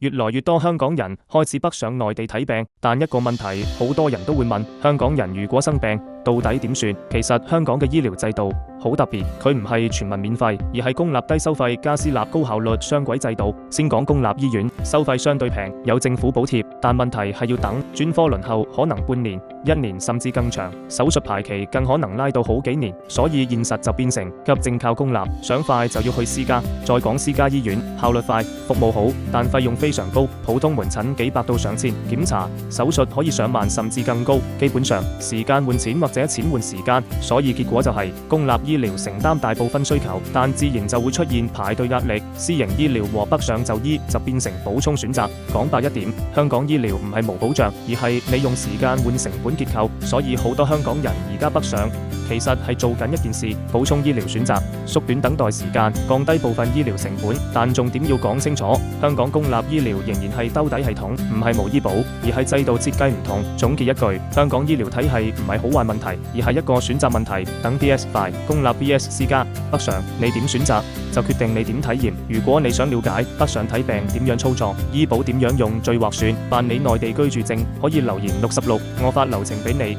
越來越多香港人開始北上內地睇病，但一個問題，好多人都會問：香港人如果生病，到底點算？其實香港嘅醫療制度好特別，佢唔係全民免費，而係公立低收費加私立高效率雙軌制度。先講公立醫院，收費相對平，有政府補貼，但問題係要等，專科輪候可能半年、一年甚至更長，手術排期更可能拉到好幾年。所以現實就變成急症靠公立，想快就要去私家。再講私家醫院，效率快，服務好，但費用非常高，普通門診幾百到上千，檢查、手術可以上萬甚至更高。基本上時間換錢或者錢換時間，所以結果就係公立醫療承擔大部分需求，但自然就會出現排隊壓力。私營醫療和北上就醫就變成補充選擇。講白一點，香港醫療唔係無保障，而係你用時間換成本結構。所以好多香港人而家北上，其實係做緊一件事，補充醫療選擇，縮短等待時間，降低部分醫療成本。但重點要講清楚，香港公立醫療仍然係兜底系統，唔係無醫保，而係制度設計唔同。總結一句，香港醫療體系唔係好壞問題，而係一個選擇問題。等 BS 快，公立 BS 私家，北上你點選擇，就決定你點體驗。如果你想了解北上睇病點樣操作，醫保點樣用最劃算，辦理內地居住證，可以留言66，我發流程俾你。